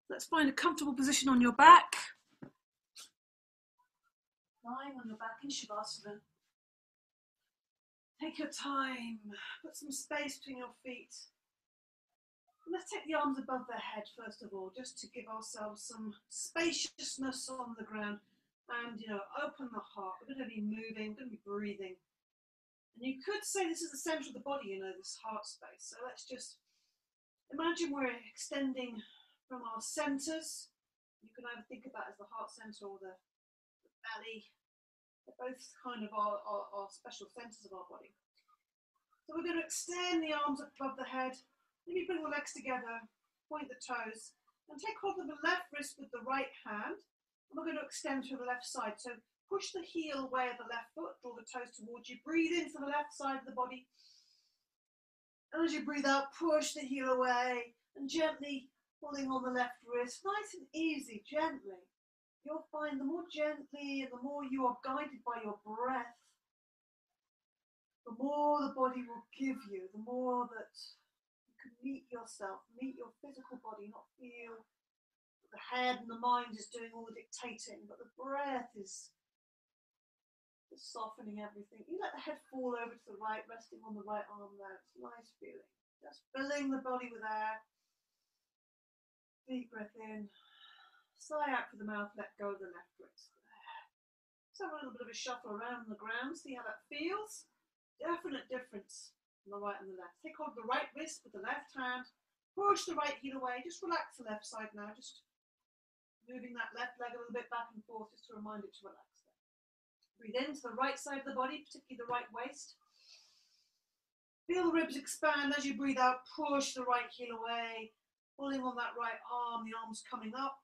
Let's find a comfortable position on your back. Lying on your back in Shavasana. Take your time, put some space between your feet. Let's take the arms above the head first of all, just to give ourselves some spaciousness on the ground and, open the heart. We're going to be moving, we're going to be breathing. And you could say this is the center of the body, this heart space. So let's just imagine we're extending from our centers. You can either think about it as the heart center or the belly. They're both kind of our special centers of our body. So we're going to extend the arms above the head. Maybe bring the legs together, point the toes, and take hold of the left wrist with the right hand. And we're going to extend to the left side. So push the heel away of the left foot, draw the toes towards you, breathe into the left side of the body. And as you breathe out, push the heel away and gently pulling on the left wrist, nice and easy, gently. You'll find the more gently and the more you are guided by your breath, the more the body will give you, the more that you can meet yourself, meet your physical body, not feel that the head and the mind is doing all the dictating, but the breath is softening everything. You let the head fall over to the right, resting on the right arm there. It's a nice feeling. Just filling the body with air. Deep breath in. Sigh out through the mouth, let go of the left wrist. Let's have a little bit of a shuffle around the ground, see how that feels. Definite difference on the right and the left. Take hold of the right wrist with the left hand. Push the right heel away. Just relax the left side now. Just moving that left leg a little bit back and forth just to remind it to relax. Breathe into the right side of the body, particularly the right waist. Feel the ribs expand as you breathe out. Push the right heel away. Pulling on that right arm, the arm's coming up.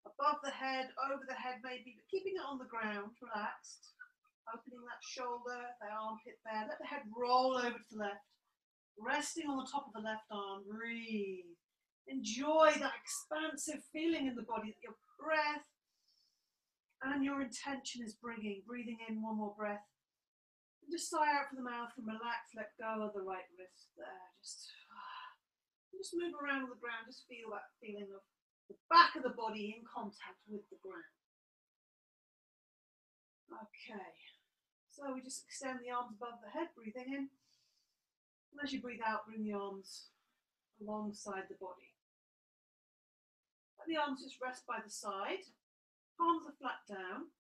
Above the head, over the head maybe, but keeping it on the ground, relaxed. Opening that shoulder, the armpit there. Let the head roll over to the left. Resting on the top of the left arm. Breathe. Enjoy that expansive feeling in the body that your breath and your intention is bringing. Breathing in one more breath. And just sigh out from the mouth and relax, let go of the right wrist there. Just move around on the ground, just feel that feeling of the back of the body in contact with the ground. Okay, so we just extend the arms above the head, breathing in. And as you breathe out, bring the arms alongside the body. Let the arms just rest by the side. Palms are flat down.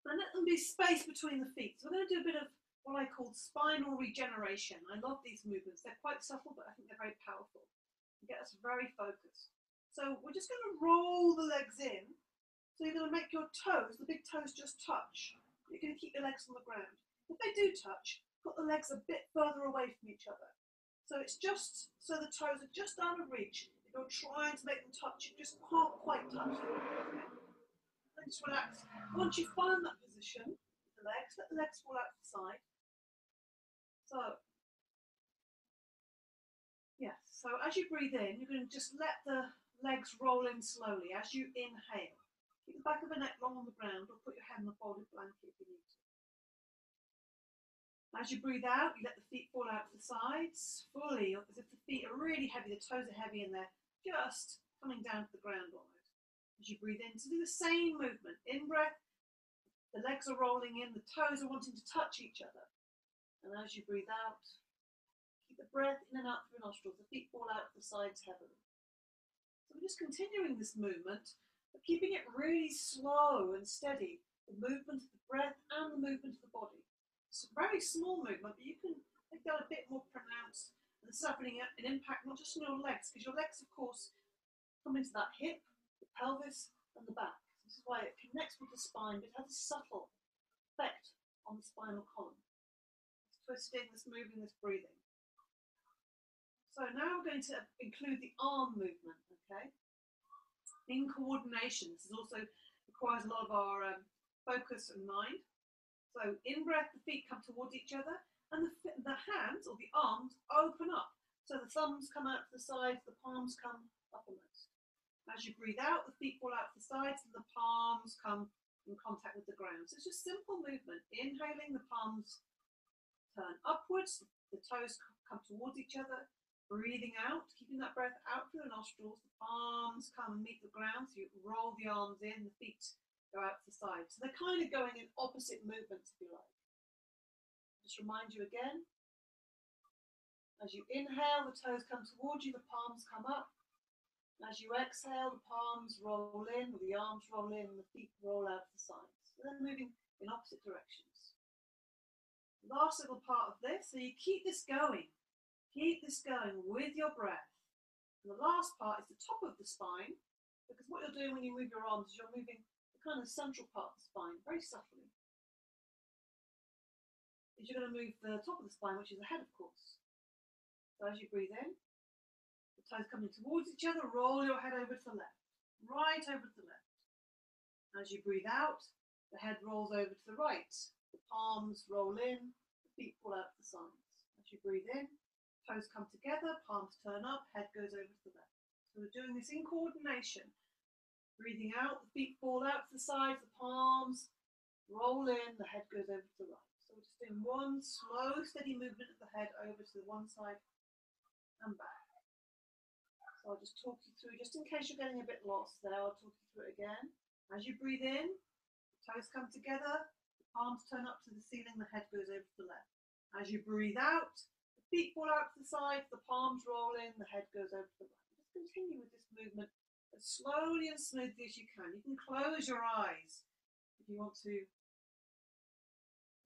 And let them be space between the feet. So we're going to do a bit of what I call spinal regeneration. I love these movements. They're quite subtle, but I think they're very powerful. They get us very focused. So we're just going to roll the legs in. So you're going to make your toes, the big toes, just touch. You're going to keep your legs on the ground. If they do touch, put the legs a bit further away from each other. So it's just so the toes are just out of reach. If you're trying to make them touch, you just can't quite touch them. Okay? And just relax. Once you find that position, the legs, let the legs fall out to the side. So, yes. So as you breathe in, you're going to just let the legs roll in slowly as you inhale. Keep the back of the neck long on the ground, or put your head in the folded blanket if you need to. As you breathe out, you let the feet fall out to the sides, fully, as if the feet are really heavy, the toes are heavy, and they're just coming down to the ground almost. As you breathe in, to do the same movement. In breath, the legs are rolling in, the toes are wanting to touch each other. And as you breathe out, keep the breath in and out through the nostrils, the feet fall out to the sides heavily. So we're just continuing this movement, but keeping it really slow and steady, the movement of the breath and the movement of the body. It's a very small movement, but you can make that a bit more pronounced. And this is having an impact not just on your legs, because your legs, of course, come into that hip, the pelvis, and the back. This is why it connects with the spine, but it has a subtle effect on the spinal column. This twisting, this moving, this breathing. So now we're going to include the arm movement, okay? In coordination. This is also requires a lot of our focus and mind. So in breath, the feet come towards each other, and the hands or the arms open up. So the thumbs come out to the sides, the palms come uppermost. As you breathe out, the feet fall out to the sides, and the palms come in contact with the ground. So it's just simple movement. Inhaling, the palms turn upwards, the toes come towards each other. Breathing out, keeping that breath out through the nostrils. The palms come and meet the ground, so you roll the arms in, the feet go out to the side. So they're kind of going in opposite movements, if you like. Just remind you again, as you inhale, the toes come towards you, the palms come up. As you exhale, the palms roll in, the arms roll in, the feet roll out to the sides. So they're moving in opposite directions. Last little part of this, so you keep this going. Keep this going with your breath. And the last part is the top of the spine, because what you're doing when you move your arms is you're moving the kind of central part of the spine very subtly. Is you're going to move the top of the spine, which is the head, of course. So as you breathe in, the toes coming towards each other, roll your head over to the left, right over to the left. As you breathe out, the head rolls over to the right. The palms roll in, the feet fall out to the sides. As you breathe in, toes come together, palms turn up, head goes over to the left. So we're doing this in coordination. Breathing out, the feet fall out to the sides, the palms roll in, the head goes over to the right. So we're just doing one slow, steady movement of the head over to the one side and back. So I'll just talk you through, just in case you're getting a bit lost there, I'll talk you through it again. As you breathe in, the toes come together, the palms turn up to the ceiling, the head goes over to the left. As you breathe out, feet fall out to the side, the palms roll in, the head goes over to the right. Just continue with this movement as slowly and smoothly as you can. You can close your eyes if you want to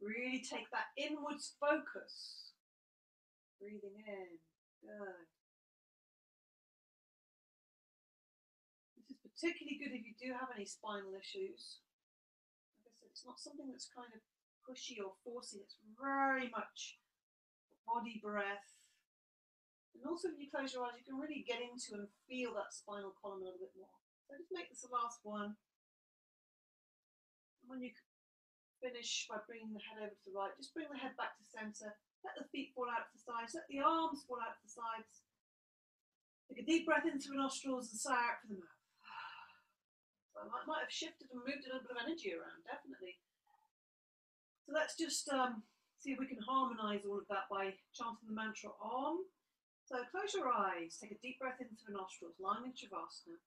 really take that inwards focus. Breathing in, good. This is particularly good if you do have any spinal issues. Like I said, it's not something that's kind of pushy or forcing, it's very much body breath. And also when you close your eyes, you can really get into and feel that spinal column a little bit more. So just make this the last one. And when you finish by bringing the head over to the right, just bring the head back to center. Let the feet fall out to the sides. Let the arms fall out to the sides. Take a deep breath in through the nostrils and sigh out through the mouth. So I might have shifted and moved a little bit of energy around, definitely. So let's just see if we can harmonize all of that by chanting the mantra Om. So close your eyes, take a deep breath into the nostrils, lying in Shavasana.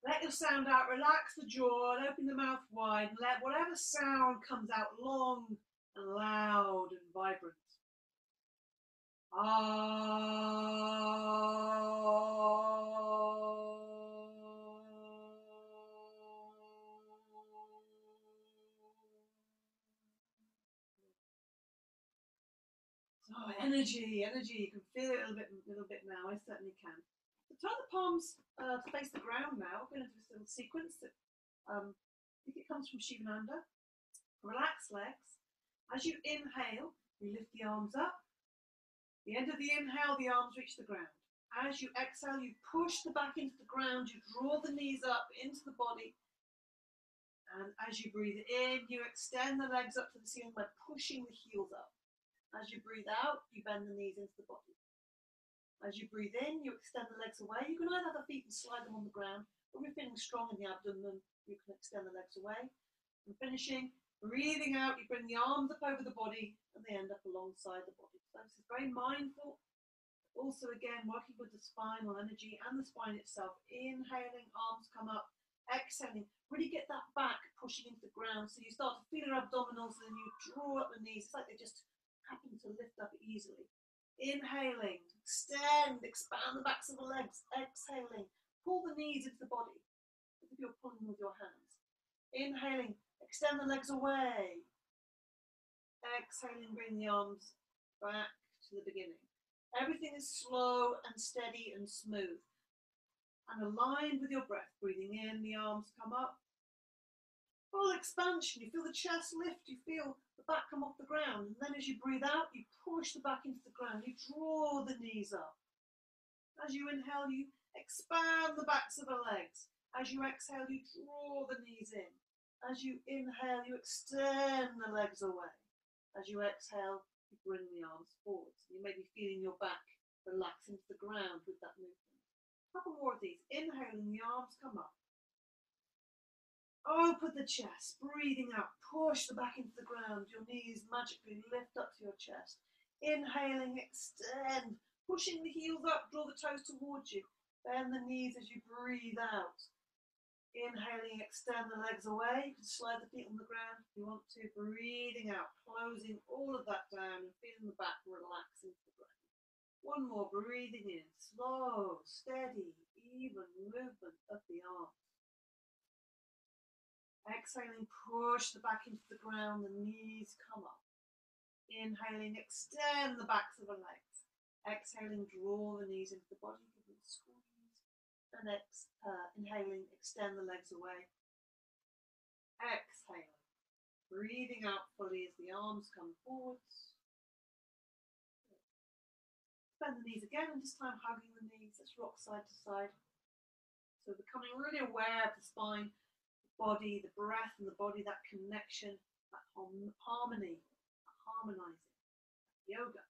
Let your sound out, relax the jaw and open the mouth wide and let whatever sound comes out long and loud and vibrant. Oh, energy, you can feel it a little bit now, I certainly can. So turn the palms to face the ground now. We're going to do this little sequence that I think it comes from Shivananda. Relax legs. As you inhale, you lift the arms up. The end of the inhale, the arms reach the ground. As you exhale, you push the back into the ground, you draw the knees up into the body. And as you breathe in, you extend the legs up to the ceiling by pushing the heels up. As you breathe out, you bend the knees into the body. As you breathe in, you extend the legs away. You can either have the feet and slide them on the ground, or if you're feeling strong in the abdomen, you can extend the legs away. And finishing, breathing out, you bring the arms up over the body, and they end up alongside the body. So this is very mindful. Also, again, working with the spinal energy and the spine itself. Inhaling, arms come up. Exhaling, really get that back pushing into the ground. So you start to feel your abdominals, and then you draw up the knees. It's like they just happen to lift up easily. Inhaling, extend, expand the backs of the legs. Exhaling, pull the knees into the body as if you're pulling with your hands. Inhaling, extend the legs away. Exhaling, bring the arms back to the beginning. Everything is slow and steady and smooth and aligned with your breath. Breathing in, the arms come up. Full expansion, you feel the chest lift, you feel the back come off the ground, and then as you breathe out, you push the back into the ground, you draw the knees up. As you inhale, you expand the backs of the legs. As you exhale, you draw the knees in. As you inhale, you extend the legs away. As you exhale, you bring the arms forward. You may be feeling your back relax into the ground with that movement. A couple more of these. Inhaling, the arms come up. Open the chest, breathing out, push the back into the ground, your knees magically lift up to your chest. Inhaling, extend, pushing the heels up, draw the toes towards you. Bend the knees as you breathe out. Inhaling, extend the legs away. You can slide the feet on the ground if you want to. Breathing out, closing all of that down and feeling the back relax into the ground. One more, breathing in, slow, steady, even movement of the arms. Exhaling, push the back into the ground, the knees come up. Inhaling, extend the backs of the legs. Exhaling, draw the knees into the body, give them a squeeze. And inhaling, extend the legs away. Exhaling, breathing out fully as the arms come forwards. Bend the knees again, and this time hugging the knees. Let's rock side to side. So becoming really aware of the spine, the body, the breath and the body, that connection, that harmony, that harmonizing. Yoga.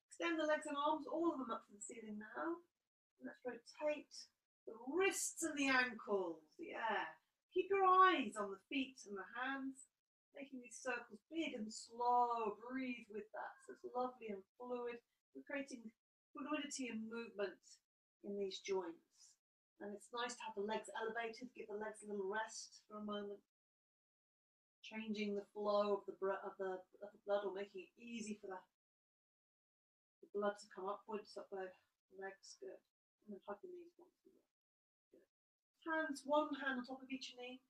Extend the legs and arms, all of them up to the ceiling now. And let's rotate the wrists and the ankles, yeah. Keep your eyes on the feet and the hands, making these circles big and slow. Breathe with that. So it's lovely and fluid. We're creating fluidity and movement in these joints. And it's nice to have the legs elevated, give the legs a little rest for a moment. Changing the flow of the blood, or making it easy for the blood to come upwards up the legs. Good. And then hug the knees once more. Good. Hands, one hand on top of each knee.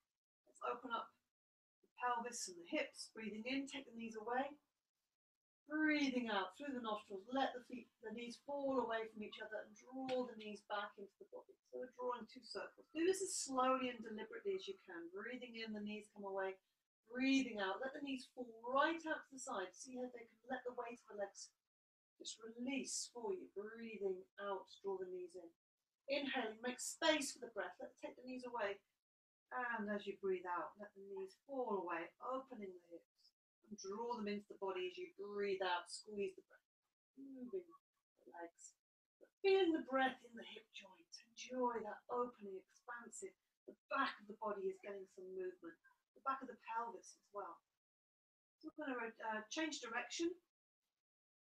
Let's open up the pelvis and the hips. Breathing in, take the knees away. Breathing out through the nostrils, let the knees fall away from each other and draw the knees back into the body. So we're drawing two circles. Do this as slowly and deliberately as you can. Breathing in, the knees come away. Breathing out, let the knees fall right out to the side. See how they can let the weight of the legs just release for you. Breathing out, draw the knees in. Inhaling, make space for the breath. Let's take the knees away. And as you breathe out, let the knees fall away, opening the hips. Draw them into the body as you breathe out, squeeze the breath, moving the legs, but feeling the breath in the hip joint. Enjoy that opening, expansive. The back of the body is getting some movement, the back of the pelvis as well. So we're going to change direction.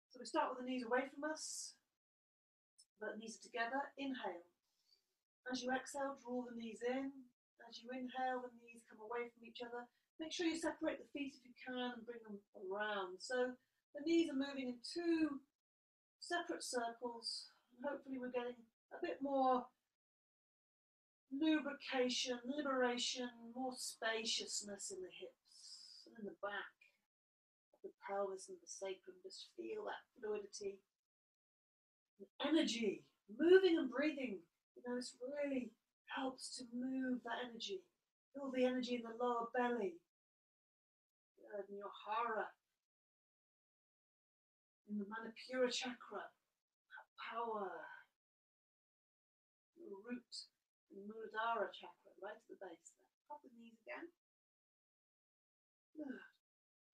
So we start with the knees away from us, but the knees are together. Inhale. As you exhale, draw the knees in. As you inhale, the knees come away from each other. Make sure you separate the feet if you can and bring them around. So the knees are moving in two separate circles. And hopefully we're getting a bit more lubrication, liberation, more spaciousness in the hips and in the back of the pelvis and the sacrum. Just feel that fluidity and energy, moving and breathing. You know, this really helps to move that energy. Feel the energy in the lower belly. In your hara, in the Manipura chakra, power, the root, and the Muladhara chakra, right at the base there. Pop the knees again. Good.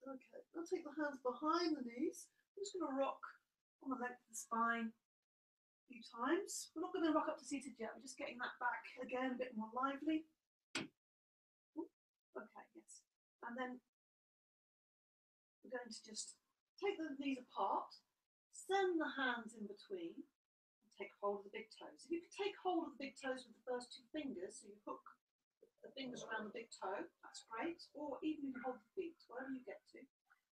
Okay, I'll take the hands behind the knees. I'm just going to rock on the length of the spine a few times. We're not going to rock up to seated yet. We're just getting that back again a bit more lively. Okay, yes. And then we're going to just take the knees apart, send the hands in between, and take hold of the big toes. If you could take hold of the big toes with the first two fingers, so you hook the fingers around the big toe, that's great. Or even if you hold the feet, wherever you get to.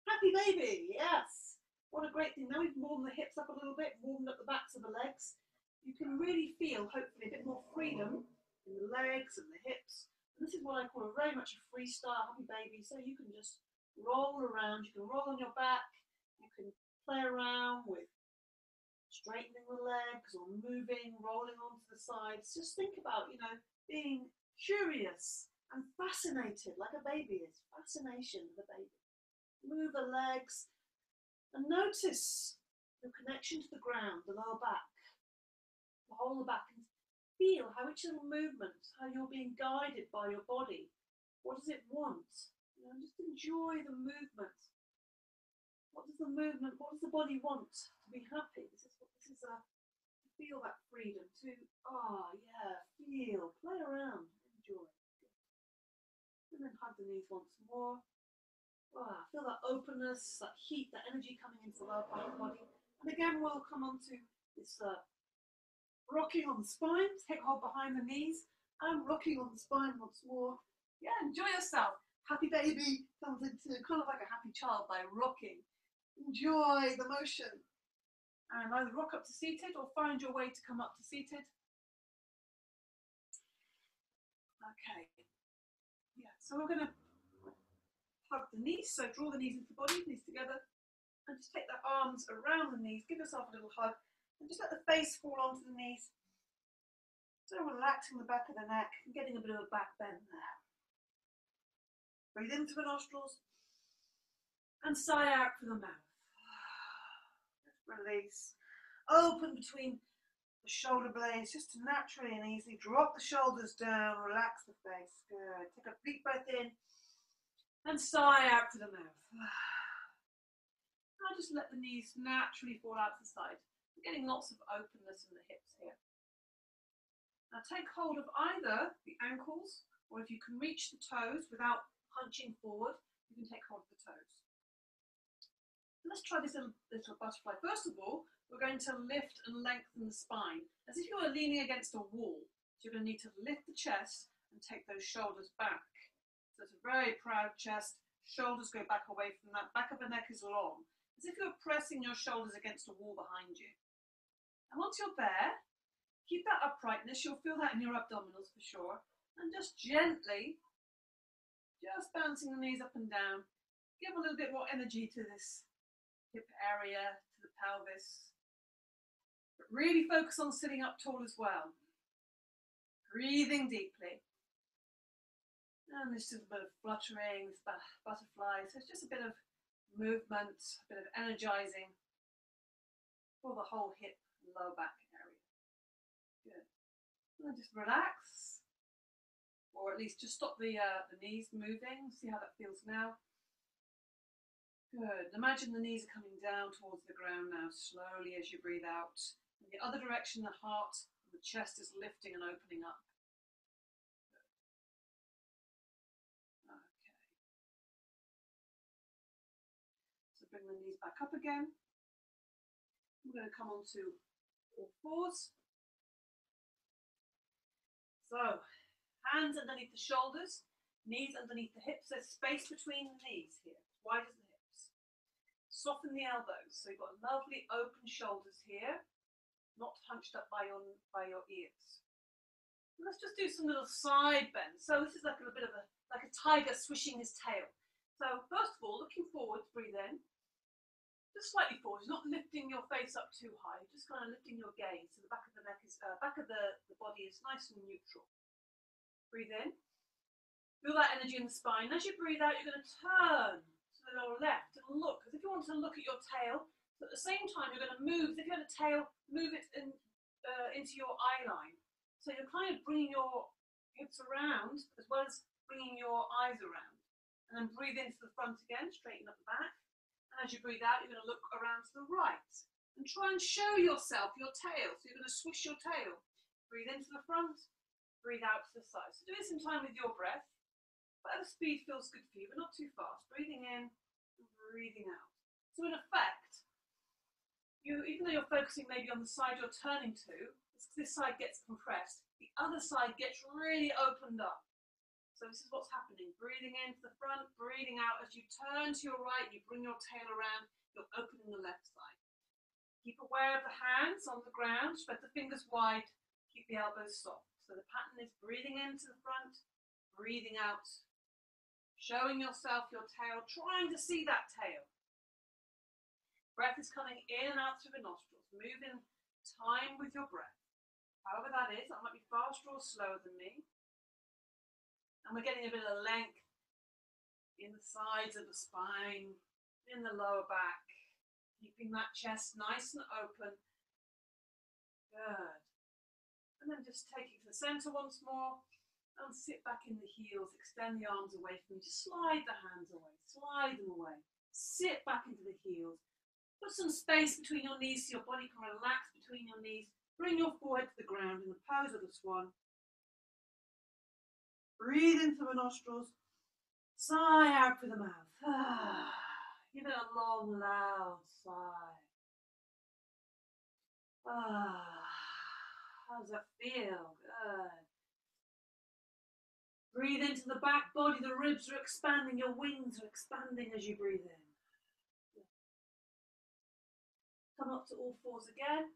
Happy baby, yes. What a great thing. Now we've warmed the hips up a little bit, warmed up the backs of the legs. You can really feel, hopefully, a bit more freedom in the legs and the hips. And this is what I call very much a freestyle happy baby. So you can just roll around, you can roll on your back, you can play around with straightening the legs or moving, rolling onto the sides. Just think about, you know, being curious and fascinated like a baby is. Fascination of a baby. Move the legs and notice your connection to the ground, the lower back, the whole of the back, and feel how each little movement, how you're being guided by your body. What does it want? You know, just enjoy the movement. What does the movement, what does the body want to be happy? This is to feel that freedom, to, feel, play around, enjoy. And then hug the knees once more. Feel that openness, that heat, that energy coming into the lower part of the body. And again, we'll come on to this rocking on the spine, take hold behind the knees, and rocking on the spine once more. Yeah, enjoy yourself. Happy baby comes into kind of like a happy child by rocking. Enjoy the motion. And either rock up to seated or find your way to come up to seated. Okay. Yeah, so we're going to hug the knees. So draw the knees into the body, knees together. And just take the arms around the knees. Give yourself a little hug. And just let the face fall onto the knees. So relaxing the back of the neck and getting a bit of a back bend there. Breathe in through the nostrils and sigh out through the mouth. Release. Open between the shoulder blades just to naturally and easily drop the shoulders down, relax the face. Good. Take a deep breath in and sigh out through the mouth. Now just let the knees naturally fall out to the side. We're getting lots of openness in the hips here. Now take hold of either the ankles, or if you can reach the toes without punching forward, you can take hold of the toes. Let's try this little butterfly. First of all, we're going to lift and lengthen the spine, as if you were leaning against a wall. So you're going to need to lift the chest and take those shoulders back. So it's a very proud chest. Shoulders go back away from that. Back of the neck is long, as if you're pressing your shoulders against a wall behind you. And once you're there, keep that uprightness. You'll feel that in your abdominals for sure. And just gently, just bouncing the knees up and down. Give a little bit more energy to this hip area, to the pelvis. But really focus on sitting up tall as well. Breathing deeply. And there's just a bit of fluttering, this butterfly. So it's just a bit of movement, a bit of energizing for the whole hip and lower back area. Good. And then just relax. Or at least just stop the knees moving. See how that feels now. Good. Imagine the knees are coming down towards the ground now, slowly as you breathe out. In the other direction, the heart and the chest is lifting and opening up. Good. Okay. So bring the knees back up again. We're going to come on to all fours. So, hands underneath the shoulders, knees underneath the hips. There's space between the knees here, wide as the hips. Soften the elbows, so you've got lovely open shoulders here, not hunched up by your ears. And let's just do some little side bends. So this is like a bit of like a tiger swishing his tail. So first of all, looking forward, breathe in, just slightly forward. You're not lifting your face up too high, just kind of lifting your gaze. So the back of the neck is, back of the body is nice and neutral. Breathe in, feel that energy in the spine. As you breathe out, you're going to turn to your left and look, as if you want to look at your tail, but at the same time you're going to move, as if you had a tail, move it into your eye line. So you're kind of bringing your hips around as well as bringing your eyes around. And then breathe into the front again, straighten up the back. And as you breathe out, you're going to look around to the right. And try and show yourself your tail. So you're going to swish your tail. Breathe into the front, breathe out to the side. So do this in time with your breath. Whatever speed feels good for you, but not too fast. Breathing in and breathing out. So in effect, even though you're focusing maybe on the side you're turning to, this side gets compressed, the other side gets really opened up. So this is what's happening. Breathing into the front, breathing out. As you turn to your right, you bring your tail around, you're opening the left side. Keep aware of the hands on the ground, spread the fingers wide, keep the elbows soft. So the pattern is breathing into the front, breathing out. Showing yourself your tail, trying to see that tail. Breath is coming in and out through the nostrils. Move in time with your breath. However that is, that might be faster or slower than me. And we're getting a bit of length in the sides of the spine, in the lower back. Keeping that chest nice and open. Good. And then just take it to the center once more. And sit back in the heels, extend the arms away from you, slide the hands away, slide them away, sit back into the heels, put some space between your knees so your body can relax between your knees, bring your forehead to the ground in the pose of the swan, breathe in through the nostrils, sigh out through the mouth, give it a long loud sigh, Ah, how does that feel? Good. Breathe into the back body. The ribs are expanding. Your wings are expanding as you breathe in. Come up to all fours again.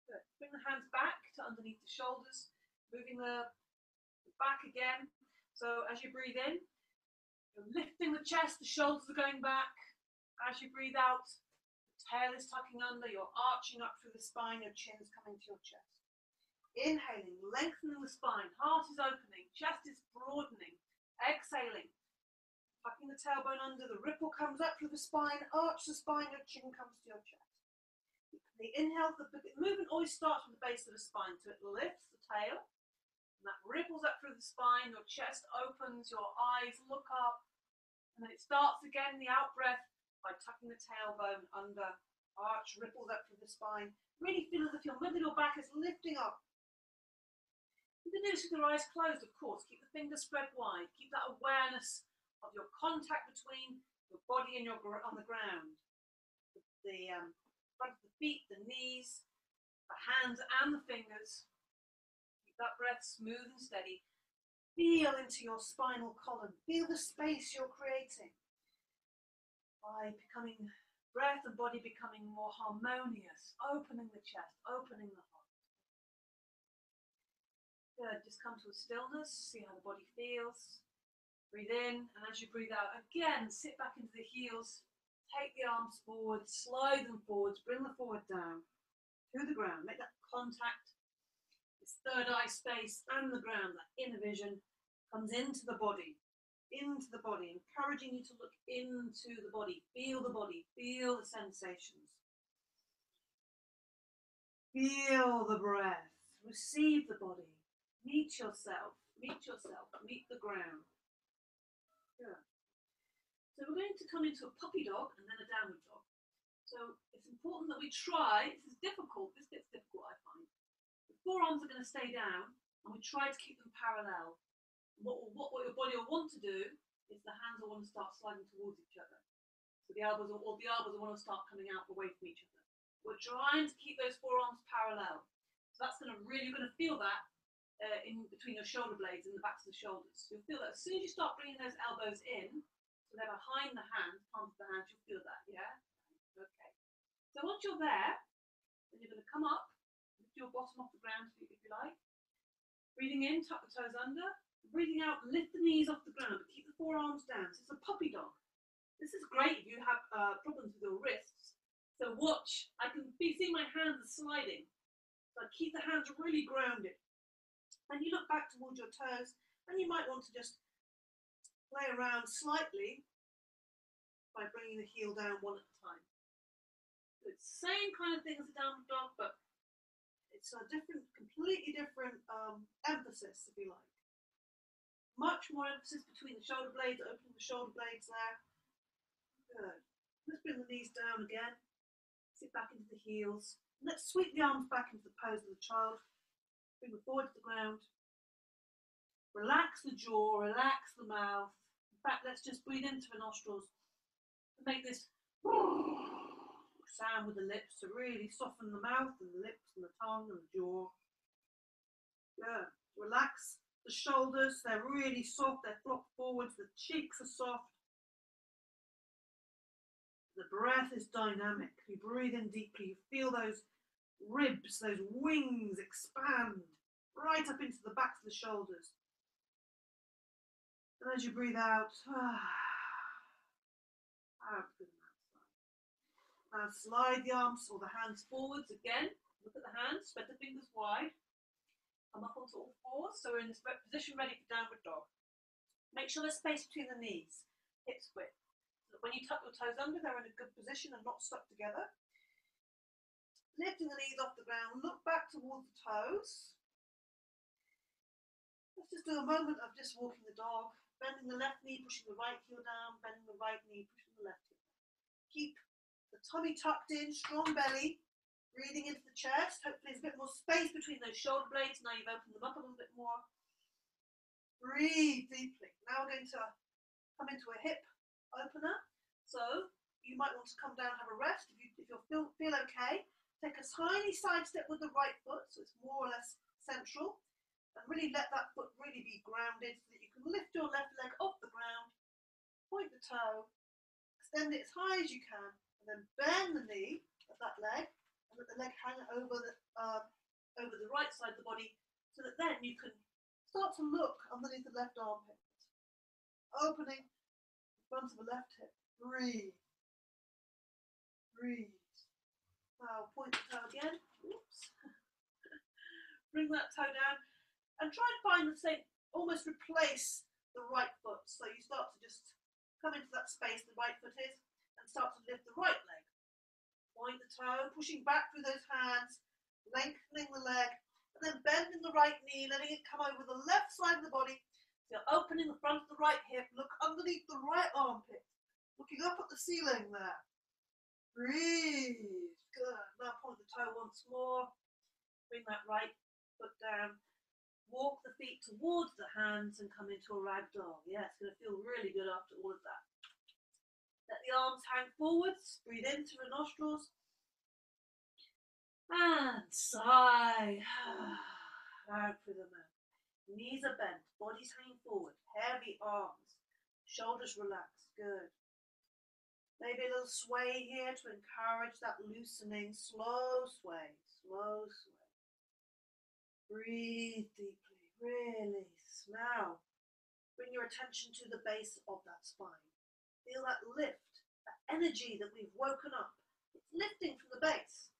Good. Bring the hands back to underneath the shoulders. Moving the back again. So as you breathe in, you're lifting the chest. The shoulders are going back. As you breathe out, the tail is tucking under. You're arching up through the spine. Your chin is coming to your chest. Inhaling, lengthening the spine, heart is opening, chest is broadening. Exhaling, tucking the tailbone under, the ripple comes up through the spine, arch the spine, your chin comes to your chest. The inhale, the movement always starts from the base of the spine, so it lifts the tail, and that ripples up through the spine, your chest opens, your eyes look up, and then it starts again, the out breath, by tucking the tailbone under, arch, ripples up through the spine. Really feel as if your middle of your back is lifting up. You can do this with your eyes closed, of course. Keep the fingers spread wide. Keep that awareness of your contact between your body and on the ground. The front of the feet, the knees, the hands and the fingers. Keep that breath smooth and steady. Feel into your spinal column. Feel the space you're creating by becoming breath and body becoming more harmonious, opening the chest, opening the heart. Good, just come to a stillness, see how the body feels. Breathe in, and as you breathe out, again, sit back into the heels. Take the arms forward, slide them forwards, bring the forward down to the ground. Make that contact, this third eye space and the ground, that inner vision comes into the body, encouraging you to look into the body, feel the sensations. Feel the breath, receive the body. Meet yourself, meet the ground. Good. So we're going to come into a puppy dog and then a downward dog. So it's important that we try, this is difficult, this bit's difficult I find. The forearms are going to stay down and we try to keep them parallel. What your body will want to do is the hands will want to start sliding towards each other. So the elbows will want to start coming out away from each other. We're trying to keep those forearms parallel. So that's going to really, you're going to feel that in between your shoulder blades and the backs of the shoulders. You'll feel that as soon as you start bringing those elbows in, so they're behind the hands, palms of the hands, you'll feel that, yeah? Okay. So once you're there, then you're going to come up, lift your bottom off the ground if you like. Breathing in, tuck the toes under. Breathing out, lift the knees off the ground, but keep the forearms down. So it's a puppy dog. This is great if you have problems with your wrists. So watch, I can see my hands are sliding. So I keep the hands really grounded. And you look back towards your toes, and you might want to just play around slightly by bringing the heel down one at a time. So it's the same kind of thing as a downward dog, but it's a completely different emphasis, if you like. Much more emphasis between the shoulder blades, opening the shoulder blades there. Good. Let's bring the knees down again. Sit back into the heels. Let's sweep the arms back into the pose of the child. Bring them forward to the ground. Relax the jaw, relax the mouth. In fact, let's just breathe into the nostrils and make this sound with the lips to really soften the mouth and the lips and the tongue and the jaw. Good. Relax the shoulders, they're really soft, they're flopped forwards, the cheeks are soft. The breath is dynamic. You breathe in deeply, you feel those ribs, those wings expand right up into the backs of the shoulders. And as you breathe out, out through the mouth. Now slide the arms or the hands forwards again. Look at the hands, spread the fingers wide. Come up onto all fours. So we're in this position ready for downward dog. Make sure there's space between the knees, hips width. So that when you tuck your toes under, they're in a good position and not stuck together. Lifting the knees off the ground, look back towards the toes. Let's just do a moment of just walking the dog, bending the left knee, pushing the right heel down, bending the right knee, pushing the left heel down. Keep the tummy tucked in, strong belly, breathing into the chest. Hopefully there's a bit more space between those shoulder blades. Now you've opened them up a little bit more. Breathe deeply. Now we're going to come into a hip opener. So you might want to come down and have a rest. If you feel okay, Take a tiny side step with the right foot, so it's more or less central, and really let that foot really be grounded so that you can lift your left leg off the ground, point the toe, extend it as high as you can, and then bend the knee of that leg, and let the leg hang over the right side of the body, so that then you can start to look underneath the left armpit, opening the front of the left hip. Breathe. Breathe. Now point the toe again. Oops. Bring that toe down and try and find the same, almost replace the right foot. So you start to just come into that space the right foot is and start to lift the right leg. Point the toe, pushing back through those hands, lengthening the leg, and then bending the right knee, letting it come over the left side of the body. So you're opening the front of the right hip, look underneath the right armpit, looking up at the ceiling there. Breathe. Good. Now point the toe once more. Bring that right foot down. Walk the feet towards the hands and come into a ragdoll. Yeah, it's going to feel really good after all of that. Let the arms hang forwards. Breathe in through the nostrils. And sigh. Out through the mouth. Knees are bent. Body's hanging forward. Heavy arms. Shoulders relaxed. Good. Maybe a little sway here to encourage that loosening. Slow sway. Slow sway. Breathe deeply. Release. Now, bring your attention to the base of that spine. Feel that lift, that energy that we've woken up. It's lifting from the base.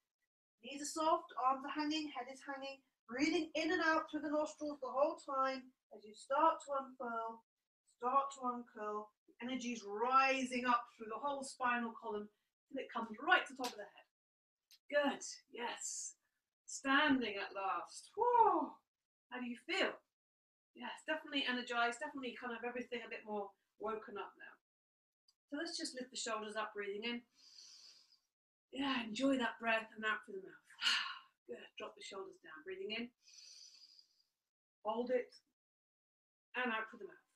Knees are soft, arms are hanging, head is hanging. Breathing in and out through the nostrils the whole time as you start to unfurl, start to uncurl. The energy is rising up through the whole spinal column till it comes right to the top of the head. Good, yes. Standing at last. Whoa. How do you feel? Yes, definitely energized, definitely kind of everything a bit more woken up now. So let's just lift the shoulders up, breathing in. Yeah, enjoy that breath and out through the mouth. Good, drop the shoulders down, breathing in. Hold it and out through the mouth.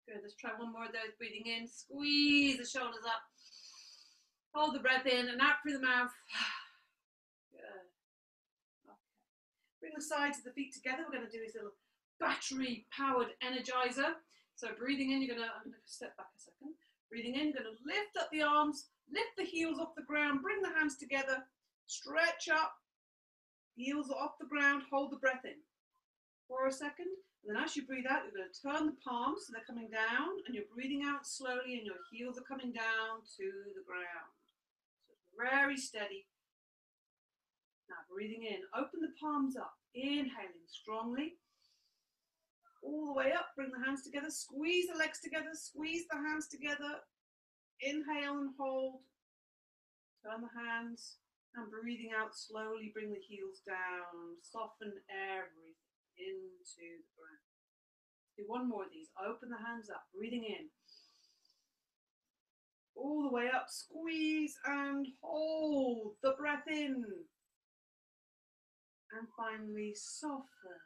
Good, let's try one more of those, breathing in. Squeeze the shoulders up. Hold the breath in and out through the mouth. Good. Okay. Bring the sides of the feet together. We're going to do this little battery-powered energizer. So breathing in, I'm going to step back a second. Breathing in, you're going to lift up the arms, lift the heels off the ground, bring the hands together, stretch up, heels are off the ground, hold the breath in for a second. And then as you breathe out, you're going to turn the palms so they're coming down, and you're breathing out slowly, and your heels are coming down to the ground. So very steady. Now breathing in, open the palms up, inhaling strongly. All the way up, bring the hands together, squeeze the legs together, squeeze the hands together. Inhale and hold. Turn the hands and breathing out slowly, bring the heels down. Soften everything into the ground. Do one more of these. Open the hands up, breathing in. All the way up, squeeze and hold the breath in. And finally soften,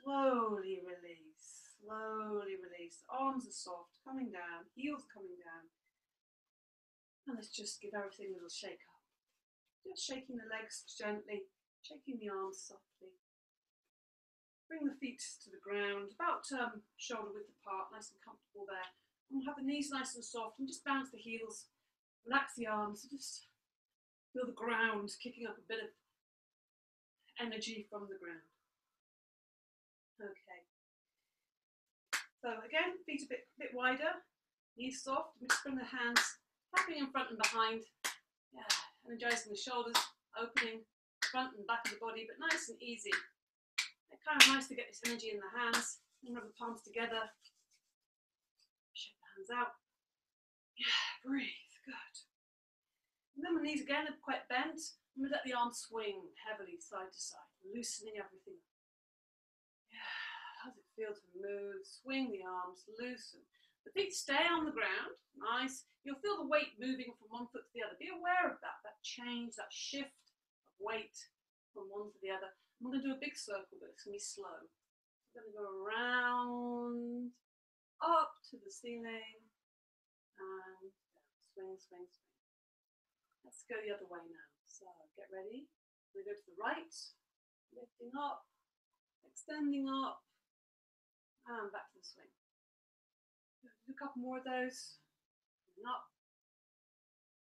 slowly release. Slowly release. Arms are soft, coming down, heels coming down. And let's just give everything a little shake up. Just shaking the legs gently, shaking the arms softly. Bring the feet to the ground, about shoulder width apart, nice and comfortable there. And have the knees nice and soft, and just bounce the heels, relax the arms, just feel the ground kicking up a bit of energy from the ground. Okay. So again, feet a bit wider, knees soft, and just bring the hands tapping in front and behind. Yeah, energizing the shoulders, opening front and back of the body, but nice and easy. It's kind of nice to get this energy in the hands, and rub the palms together. Shake the hands out. Yeah, breathe, good. And then my knees again are quite bent. I'm going to let the arms swing heavily side to side, loosening everything up. Yeah. How does it feel to move? Swing the arms, loosen. The feet stay on the ground, nice. You'll feel the weight moving from one foot to the other. Be aware of that change, that shift of weight from one to the other. I'm going to do a big circle, but it's going to be slow. I'm going to go around, up to the ceiling, and down. Swing, swing, swing. Let's go the other way now. So get ready. We go to the right, lifting up, extending up, and back to the swing. Do a couple more of those. Coming up.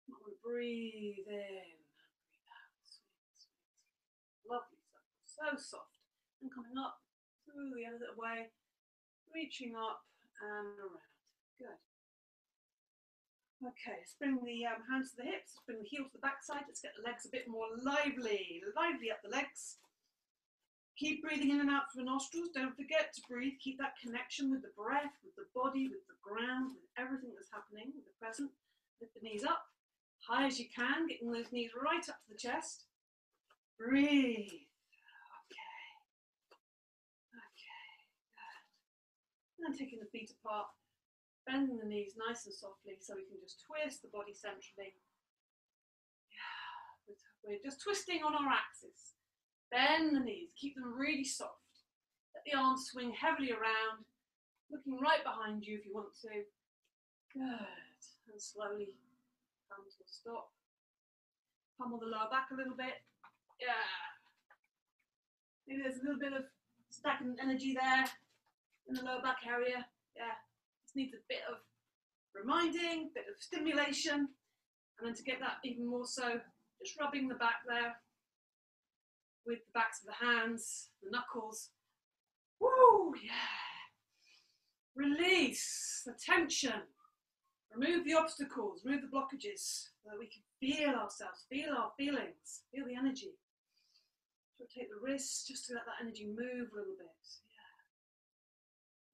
I want to breathe in, breathe out. Swing, swing. Lovely stuff. So soft. And coming up through the other way, reaching up and around. Good. Okay, let's bring the hands to the hips, let's bring the heel to the backside, let's get the legs a bit more lively up the legs. Keep breathing in and out through the nostrils, don't forget to breathe, keep that connection with the breath, with the body, with the ground, with everything that's happening, with the present. Lift the knees up, high as you can, getting those knees right up to the chest. Breathe. Okay, good. And taking the feet apart. Bending the knees nice and softly so we can just twist the body centrally. Yeah, we're just twisting on our axis. Bend the knees, keep them really soft. Let the arms swing heavily around, looking right behind you if you want to. Good. And slowly come to a stop. Pummel the lower back a little bit. Yeah. Maybe there's a little bit of stagnant energy there in the lower back area. Yeah. Needs a bit of reminding, bit of stimulation, and then to get that even more so, just rubbing the back there with the backs of the hands, the knuckles. Woo, yeah. Release the tension, remove the obstacles, remove the blockages, so that we can feel ourselves, feel our feelings, feel the energy. Rotate the wrists just to let that energy move a little bit.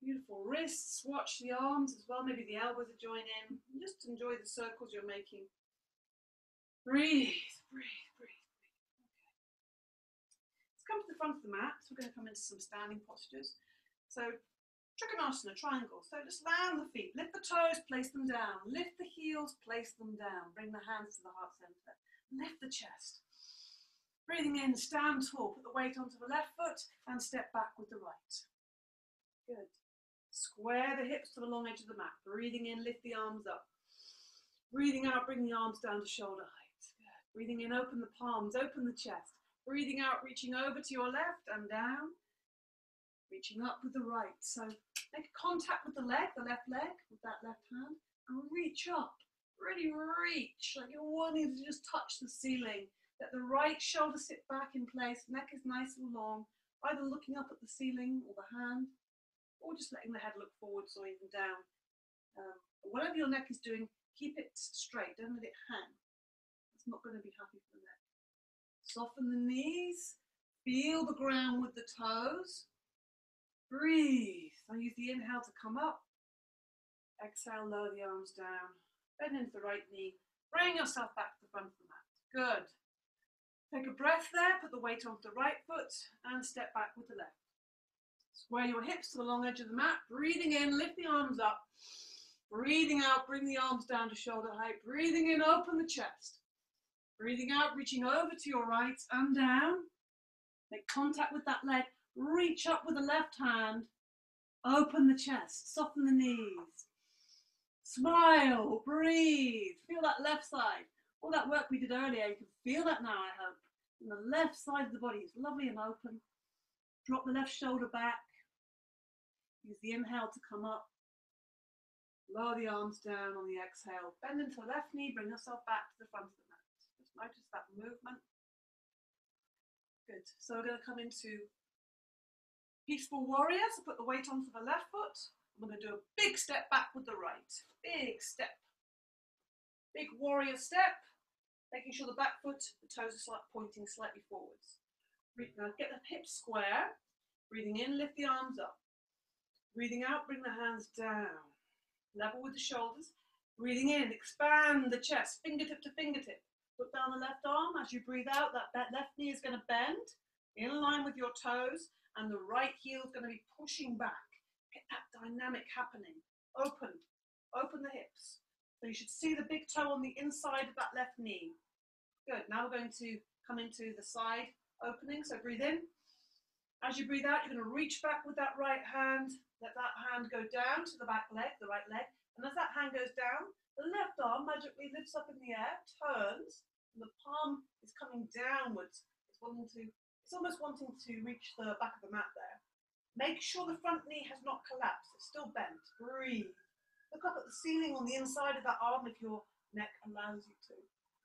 Beautiful wrists, watch the arms as well, maybe the elbows are join in. Just enjoy the circles you're making. Breathe, breathe, breathe, breathe. Okay. Let's come to the front of the mat. So we're going to come into some standing postures. So Trikonasana, triangle. So just land the feet, lift the toes, place them down. Lift the heels, place them down. Bring the hands to the heart center. Lift the chest. Breathing in, stand tall, put the weight onto the left foot and step back with the right. Good. Square the hips to the long edge of the mat. Breathing in, lift the arms up. Breathing out, bring the arms down to shoulder height. Good. Breathing in, open the palms, open the chest. Breathing out, reaching over to your left and down. Reaching up with the right. So make contact with the left leg, with that left hand. And reach up. Really reach, like you're wanting to just touch the ceiling. Let the right shoulder sit back in place. Neck is nice and long. Either looking up at the ceiling or the hand, or just letting the head look forwards or even down. Whatever your neck is doing, keep it straight, don't let it hang. It's not going to be happy for the neck. Soften the knees, feel the ground with the toes. Breathe. So use the inhale to come up. Exhale, lower the arms down. Bend into the right knee. Bring yourself back to the front of the mat. Good. Take a breath there, put the weight onto the right foot and step back with the left. Square your hips to the long edge of the mat. Breathing in, lift the arms up. Breathing out, bring the arms down to shoulder height. Breathing in, open the chest. Breathing out, reaching over to your right and down. Make contact with that leg. Reach up with the left hand. Open the chest. Soften the knees. Smile. Breathe. Feel that left side. All that work we did earlier, you can feel that now, I hope. And the left side of the body is lovely and open. Drop the left shoulder back. Use the inhale to come up. Lower the arms down on the exhale. Bend into the left knee. Bring yourself back to the front of the mat. Just notice that movement. Good. So we're going to come into Peaceful Warrior. So put the weight onto the left foot. I'm going to do a big step back with the right. Big step. Big warrior step. Making sure the back foot, the toes are pointing slightly forwards. Now get the hips square. Breathing in, lift the arms up. Breathing out, bring the hands down. Level with the shoulders. Breathing in, expand the chest, fingertip to fingertip. Put down the left arm. As you breathe out, that left knee is going to bend in line with your toes, and the right heel is going to be pushing back. Get that dynamic happening. Open the hips. So you should see the big toe on the inside of that left knee. Good. Now we're going to come into the side opening. So breathe in. As you breathe out, you're going to reach back with that right hand. Let that hand go down to the back leg, the right leg. And as that hand goes down, the left arm magically lifts up in the air, turns, And the palm is coming downwards. It's almost wanting to reach the back of the mat there. Make sure the front knee has not collapsed. It's still bent. Breathe. Look up at the ceiling on the inside of that arm if your neck allows you to.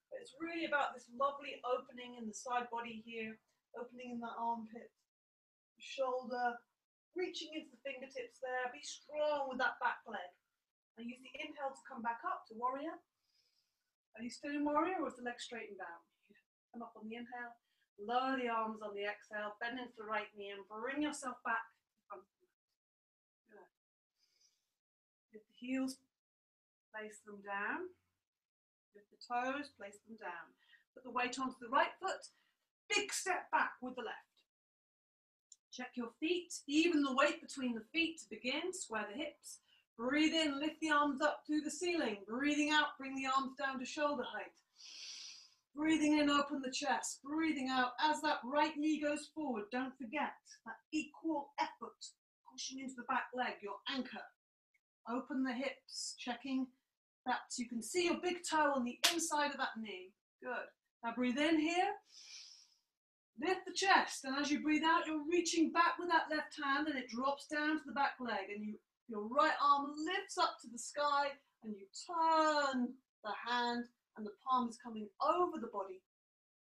But it's really about this lovely opening in the side body here, opening in the armpit, shoulder, reaching into the fingertips there. Be strong with that back leg. And use the inhale to come back up to warrior. Are you still in warrior or is the leg straightened down? Come up on the inhale, lower the arms on the exhale, bend into the right knee and bring yourself back to front. Good. Lift the heels, place them down. Lift the toes, place them down. Put the weight onto the right foot. Big step back with the left. Check your feet. Even the weight between the feet to begin. Square the hips. Breathe in, lift the arms up to the ceiling. Breathing out, bring the arms down to shoulder height. Breathing in, open the chest. Breathing out as that right knee goes forward. Don't forget that equal effort. Pushing into the back leg, your anchor. Open the hips, checking that you can see your big toe on the inside of that knee. Good. Now breathe in here. Lift the chest, and as you breathe out, you're reaching back with that left hand, and it drops down to the back leg, and your right arm lifts up to the sky, and you turn the hand, and the palm is coming over the body.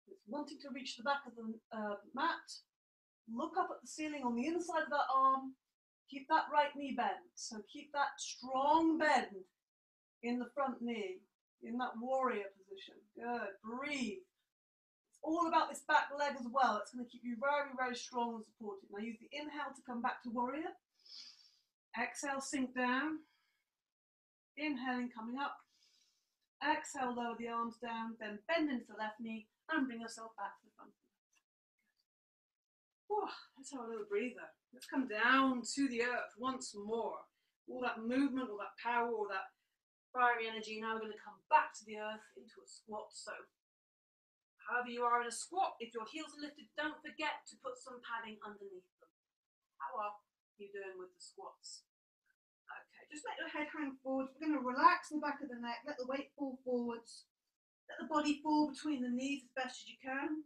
It's wanting to reach the back of the mat. Look up at the ceiling on the inside of that arm. Keep that right knee bent, so keep that strong bend in the front knee, in that warrior position. Good. Breathe. It's all about this back leg as well. It's going to keep you very, very strong and supported. Now use the inhale to come back to warrior. Exhale, sink down. Inhaling, coming up. Exhale, lower the arms down. Then bend into the left knee and bring yourself back to the front. Whew, let's have a little breather. Let's come down to the earth once more. All that movement, all that power, all that fiery energy. Now we're going to come back to the earth into a squat. So however you are in a squat, if your heels are lifted, don't forget to put some padding underneath them. How are you doing with the squats? Okay, just let your head hang forwards. We're going to relax the back of the neck, let the weight fall forwards. Let the body fall between the knees as best as you can.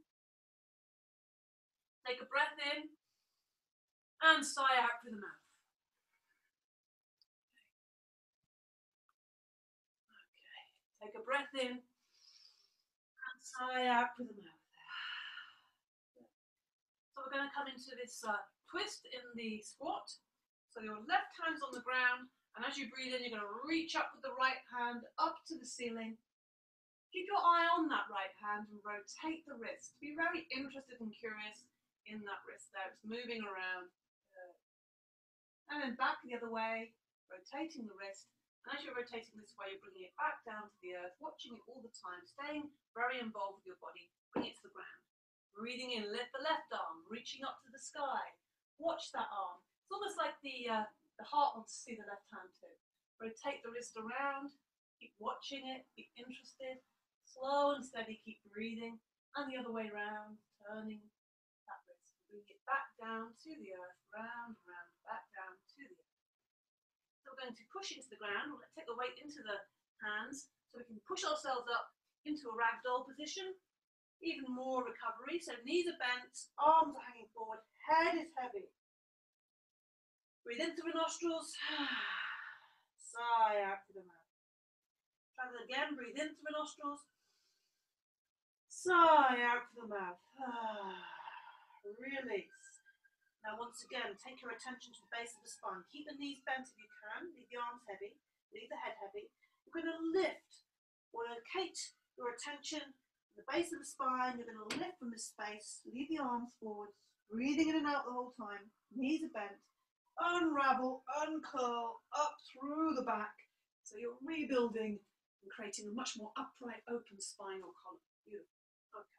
Take a breath in and sigh out through the mouth. Okay, take a breath in and sigh out through the mouth. So we're going to come into this twist in the squat. So your left hand's on the ground, and as you breathe in, you're going to reach up with the right hand up to the ceiling. Keep your eye on that right hand and rotate the wrist. Be very interested and curious in that wrist there. It's moving around. And then back the other way, rotating the wrist. And as you're rotating this way, you're bringing it back down to the earth, watching it all the time, staying very involved with your body. Bring it to the ground. Breathing in, lift the left arm, reaching up to the sky. Watch that arm. It's almost like the heart wants to see the left hand too. Rotate the wrist around, keep watching it, be interested. Slow and steady, keep breathing. And the other way around, turning that wrist. Bring it back down to the earth, round, round, back down to the earth. So we're going to push into the ground. We'll take the weight into the hands so we can push ourselves up into a ragdoll position. Even more recovery. So knees are bent, arms are hanging forward, head is heavy. Breathe in through the nostrils. Sigh out through the mouth. Try that again. Breathe in through the nostrils. Sigh out through the mouth. Release. Now once again, take your attention to the base of the spine. Keep the knees bent if you can. Leave the arms heavy. Leave the head heavy. You're going to lift or locate your attention to the base of the spine. You're going to lift from this space. Leave the arms forwards. Breathing in and out the whole time. Knees are bent. Unravel, uncurl, up through the back. So you're rebuilding and creating a much more upright, open spinal column. Beautiful. Okay.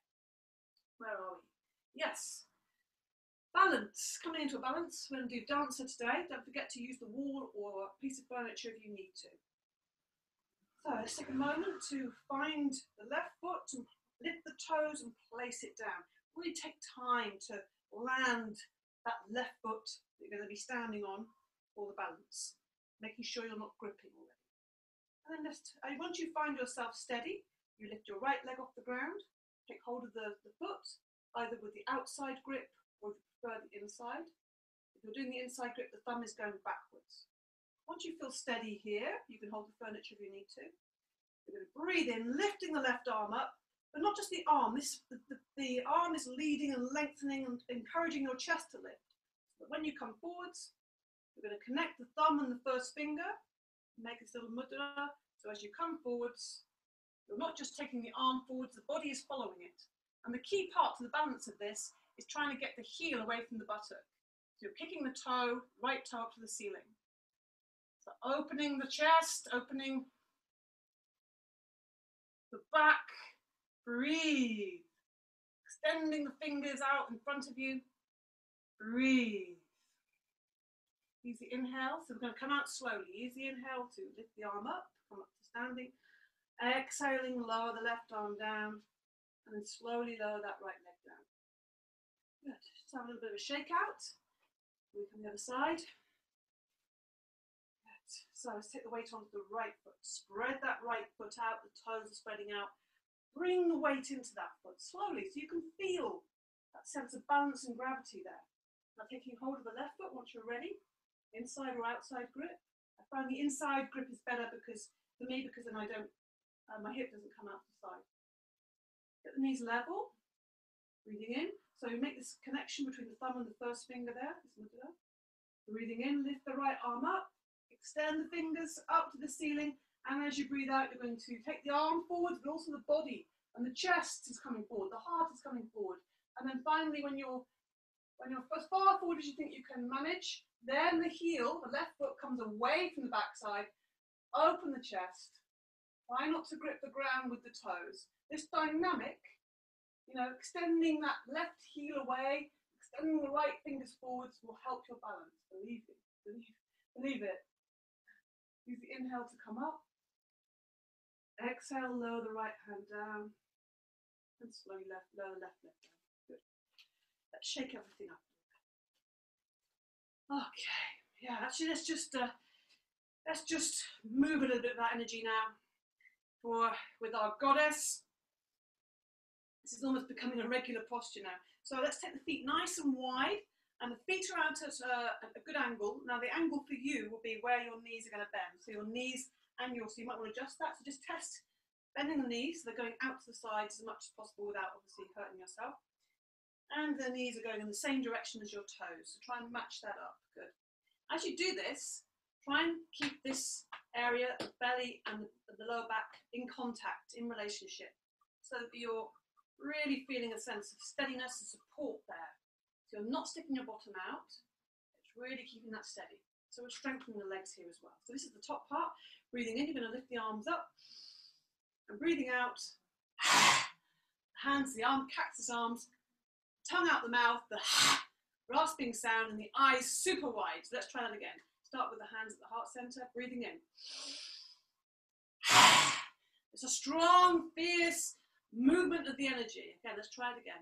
Where are we? Yes. Balance. Coming into a balance. We're going to do dancer today. Don't forget to use the wall or a piece of furniture if you need to. So let's take a moment to find the left foot and lift the toes and place it down. Really take time to land that left foot that you're going to be standing on for the balance, making sure you're not gripping already. And then just once you find yourself steady, you lift your right leg off the ground, take hold of the foot, either with the outside grip or if you prefer the inside. If you're doing the inside grip, the thumb is going backwards. Once you feel steady here, you can hold the furniture if you need to. You're going to breathe in, lifting the left arm up, but not just the arm. The arm is leading and lengthening and encouraging your chest to lift. But when you come forwards, you're going to connect the thumb and the first finger, make this little mudra. So as you come forwards, you're not just taking the arm forwards, the body is following it. And the key part to the balance of this is trying to get the heel away from the buttock. So you're kicking the toe, right toe up to the ceiling. So opening the chest, opening the back, breathe. Extending the fingers out in front of you, breathe. Easy inhale, so we're going to come out slowly. Easy inhale to lift the arm up, come up to standing. Exhaling, lower the left arm down, and then slowly lower that right leg down. Good, just have a little bit of a shake out. We come the other side. Good. So let's take the weight onto the right foot. Spread that right foot out, the toes are spreading out. Bring the weight into that foot slowly so you can feel that sense of balance and gravity there. Now taking hold of the left foot once you're ready, inside or outside grip. I find the inside grip is better for me because then my hip doesn't come out the side. Get the knees level, breathing in. So you make this connection between the thumb and the first finger there. Breathing in, lift the right arm up, extend the fingers up to the ceiling, and as you breathe out, you're going to take the arm forward, but also the body, and the chest is coming forward, the heart is coming forward. And then finally, when you're as far forward as you think you can manage, then the heel, the left foot comes away from the backside, open the chest, try not to grip the ground with the toes. This dynamic, extending that left heel away, extending the right fingers forwards will help your balance, believe it, believe it. Use the inhale to come up. Exhale, lower the right hand down, and slowly lower the left leg down. Good. Let's shake everything up. Okay, yeah, actually let's just move a little bit of that energy now with our goddess. This is almost becoming a regular posture now. So let's take the feet nice and wide, and the feet are out at a good angle. Now the angle for you will be where your knees are going to bend. So your knees so you might want to adjust that. So just test bending the knees, so they're going out to the sides as much as possible without obviously hurting yourself. And the knees are going in the same direction as your toes. So try and match that up. Good. As you do this, try and keep this area, the belly and the lower back in contact, in relationship, so that you're really feeling a sense of steadiness and support there. So you're not sticking your bottom out, it's really keeping that steady. So we're strengthening the legs here as well. So this is the top part. Breathing in, you're going to lift the arms up. And breathing out, hands, the arm, cactus arms, tongue out the mouth, the rasping sound, and the eyes super wide. So let's try that again. Start with the hands at the heart center, breathing in. It's a strong, fierce movement of the energy. Okay, let's try it again.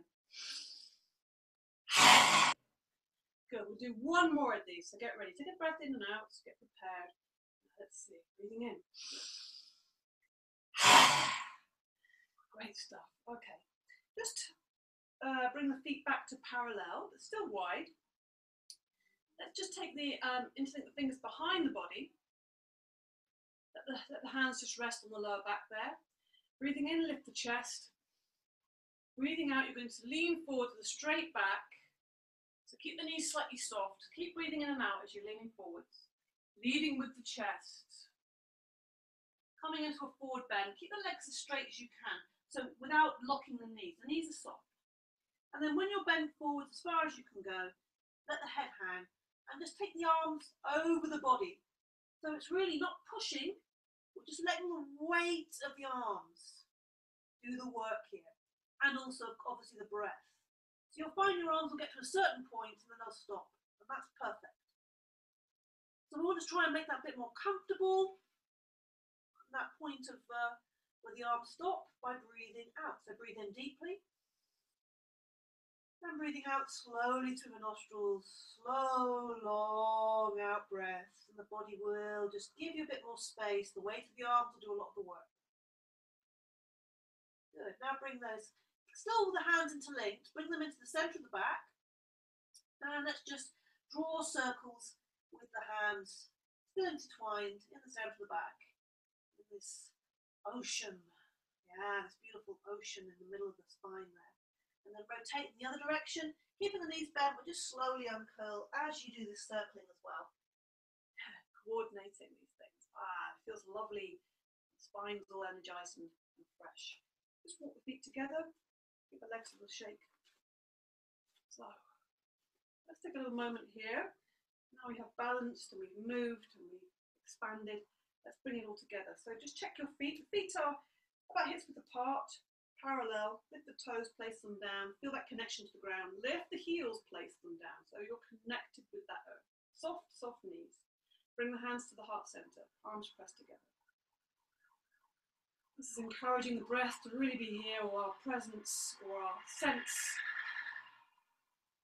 Good, we'll do one more of these. So get ready, take a breath in and out, get prepared. Let's see, breathing in. Great stuff, okay. Just bring the feet back to parallel, but still wide. Let's just take interlink the fingers behind the body. Let the hands just rest on the lower back there. Breathing in, lift the chest. Breathing out, you're going to lean forward with a straight back. So keep the knees slightly soft. Keep breathing in and out as you're leaning forwards. Leading with the chest. Coming into a forward bend. Keep the legs as straight as you can. So without locking the knees. The knees are soft. And then when you're bent forward as far as you can go, let the head hang. And just take the arms over the body. So it's really not pushing, but just letting the weight of the arms do the work here. And also, obviously, the breath. So you'll find your arms will get to a certain point and then they'll stop. And that's perfect. So we'll just try and make that a bit more comfortable. That point of where the arms stop by breathing out. So breathe in deeply. And breathing out slowly through the nostrils. Slow, long out breaths. And the body will just give you a bit more space. The weight of the arms will do a lot of the work. Good. Now bring those Still the hands interlinked, bring them into the centre of the back, and let's just draw circles with the hands still intertwined in the centre of the back. In this ocean, yeah, this beautiful ocean in the middle of the spine there. And then rotate in the other direction, keeping the knees bent, but just slowly uncurl as you do this circling as well. Coordinating these things. It feels lovely. The spine's all energized and fresh. Just walk the feet together. Give the legs a little shake. So, let's take a little moment here. Now we have balanced and we've moved and we've expanded. Let's bring it all together. So just check your feet. The feet are about hips width apart, parallel. Lift the toes, place them down. Feel that connection to the ground. Lift the heels, place them down. So you're connected with that earth. Soft, soft knees. Bring the hands to the heart center. Arms pressed together. This is encouraging the breath to really be here, or our presence, or our sense,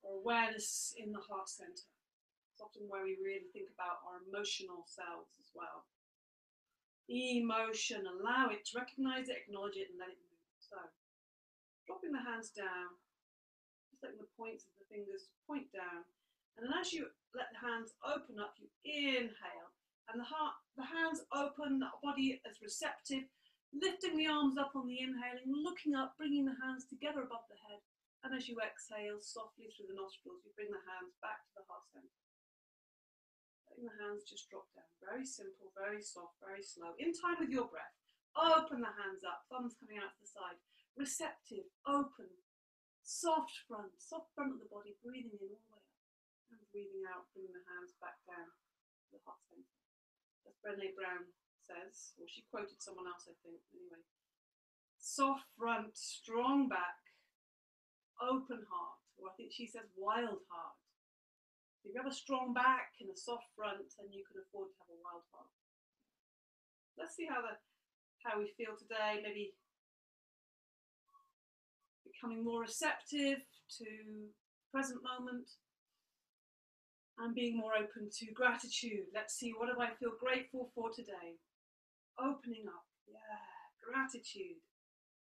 or awareness in the heart center. It's often where we really think about our emotional selves as well. Emotion, allow it to recognize it, acknowledge it, and let it move. So, dropping the hands down, just letting the points of the fingers point down. And then as you let the hands open up, you inhale. And the hands open, the body is receptive. Lifting the arms up on the inhaling, looking up, bringing the hands together above the head. And as you exhale softly through the nostrils, you bring the hands back to the heart center. Letting the hands just drop down. Very simple, very soft, very slow. In time with your breath. Open the hands up, thumbs coming out to the side. Receptive, open, soft front of the body, breathing in all the way up. And breathing out, bringing the hands back down to the heart center. As Brené Brown says, or she quoted someone else, I think, anyway. Soft front, strong back, open heart, or I think she says wild heart. If you have a strong back and a soft front, then you can afford to have a wild heart. Let's see how we feel today, maybe becoming more receptive to the present moment and being more open to gratitude. Let's see, what do I feel grateful for today? Opening up, yeah, gratitude.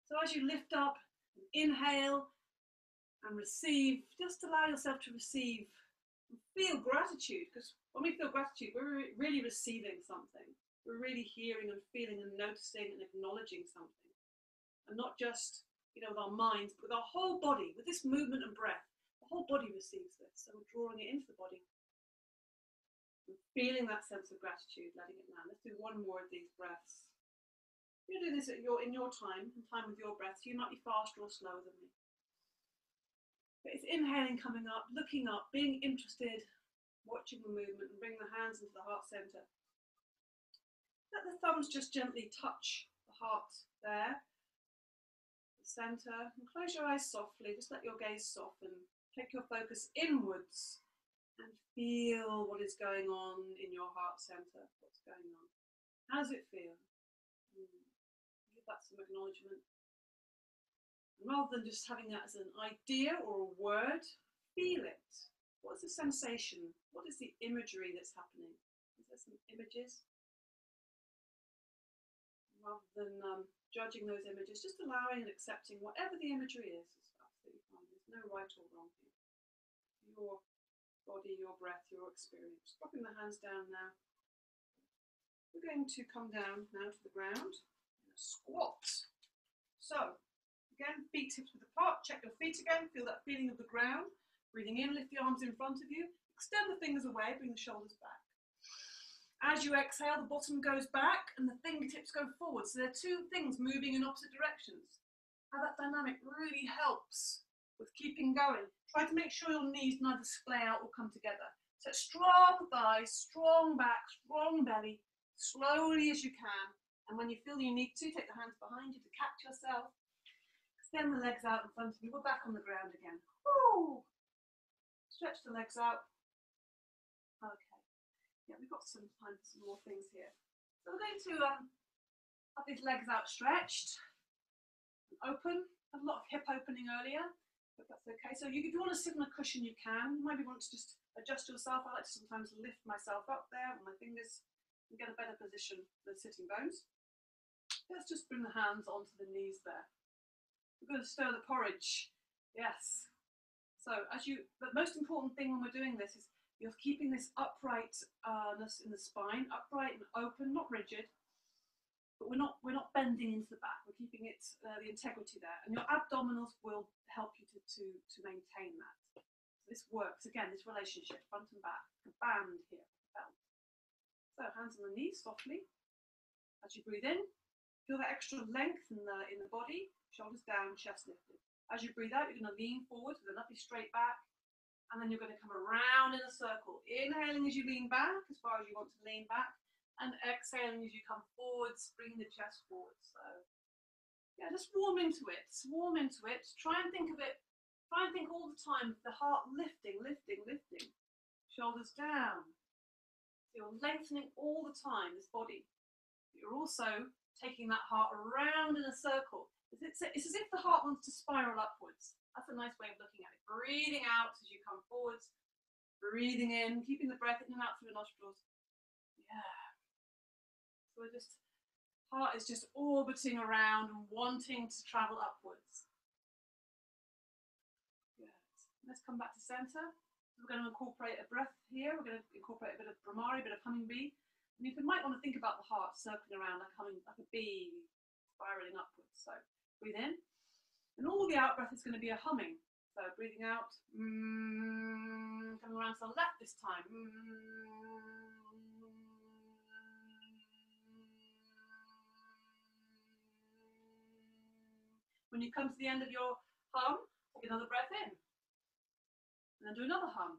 So as you lift up, inhale and receive, just allow yourself to receive and feel gratitude, because when we feel gratitude, we're really receiving something. We're really hearing and feeling and noticing and acknowledging something. And not just, with our minds, but with our whole body, with this movement and breath, the whole body receives this. So we're drawing it into the body. Feeling that sense of gratitude, letting it land. Let's do one more of these breaths. You do this in your time, in time with your breath. So you might be faster or slower than me. But it's inhaling, coming up, looking up, being interested, watching the movement, and bring the hands into the heart center. Let the thumbs just gently touch the heart there, the center, and close your eyes softly. Just let your gaze soften. Take your focus inwards. And feel what is going on in your heart center. What's going on? How does it feel? Give that some acknowledgement. And rather than just having that as an idea or a word, feel it. What's the sensation? What is the imagery that's happening? Is there some images? Rather than judging those images, just allowing and accepting whatever the imagery is absolutely fine. There's no right or wrong here. Your body, your breath, your experience. Dropping the hands down now. We're going to come down now to the ground in a squat. So, again, feet hips width apart. Check your feet again. Feel that feeling of the ground. Breathing in, lift the arms in front of you. Extend the fingers away, bring the shoulders back. As you exhale, the bottom goes back and the fingertips go forward. So there are two things moving in opposite directions. How that dynamic really helps with keeping going. Try to make sure your knees neither splay out or come together. So strong thighs, strong back, strong belly, slowly as you can. And when you feel you need to, take the hands behind you to catch yourself. Extend the legs out in front of you. We're back on the ground again. Woo! Stretch the legs out. Okay. Yeah, we've got some time for some more things here. So we're going to have these legs outstretched and open. Had a lot of hip opening earlier. But that's okay. So if you want to sit on a cushion, you can. You maybe want to just adjust yourself. I like to sometimes lift myself up there with my fingers and get a better position for the sitting bones. Let's just bring the hands onto the knees there. We're going to stir the porridge. Yes. So the most important thing when we're doing this is you're keeping this uprightness in the spine, upright and open, not rigid, but we're not bending into the back. We're keeping it the integrity there, and your abdominals will help you to maintain that. So this works again. This relationship, front and back, a band here, belt. So hands on the knees softly. As you breathe in, feel that extra length in the body. Shoulders down, chest lifted. As you breathe out, you're going to lean forward with a lovely straight back. And then you're going to come around in a circle. Inhaling as you lean back, as far as you want to lean back. And exhaling as you come forwards, bringing the chest forward. So, yeah, just warm into it. Warm into it. Try and think of it. Try and think all the time of the heart lifting, lifting, lifting. Shoulders down. So you're lengthening all the time, this body. You're also taking that heart around in a circle. It's as if the heart wants to spiral upwards. That's a nice way of looking at it. Breathing out as you come forwards. Breathing in, keeping the breath in and out through the nostrils. Yeah. So heart is just orbiting around and wanting to travel upwards. Good. Let's come back to center. We're going to incorporate a breath here. We're going to incorporate a bit of Bhramari, a bit of hummingbee. And you might want to think about the heart circling around like a bee, spiraling upwards. So breathe in. And all the out breath is going to be a humming. So breathing out, coming around to the left this time. When you come to the end of your hum, take another breath in. And then do another hum.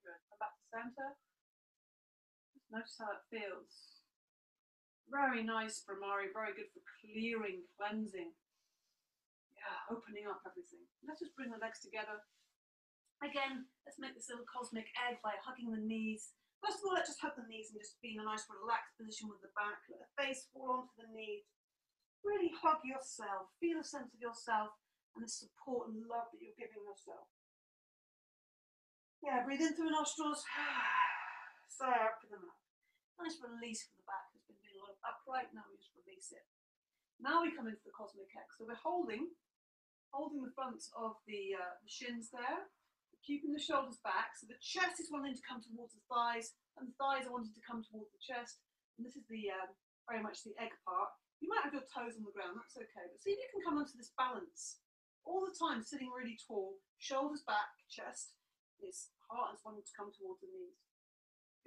Good. Come back to center. Just notice how it feels. Very nice Bhramari, very good for clearing, cleansing. Yeah, opening up everything. Let's just bring the legs together. Again, let's make this little cosmic egg by hugging the knees. First of all, let's just hug the knees and just be in a nice relaxed position with the back. Let the face fall onto the knees. Really hug yourself. Feel a sense of yourself and the support and love that you're giving yourself. Yeah, breathe in through the nostrils. Sigh out through the mouth. Nice release from the back. It's been doing a lot of upright. Now we just release it. Now we come into the cosmic egg. So we're holding the front of the shins there. Keeping the shoulders back, so the chest is wanting to come towards the thighs, and the thighs are wanting to come towards the chest. And this is the very much the egg part. You might have your toes on the ground, that's okay. But see if you can come onto this balance all the time, sitting really tall, shoulders back, chest. This heart is wanting to come towards the knees.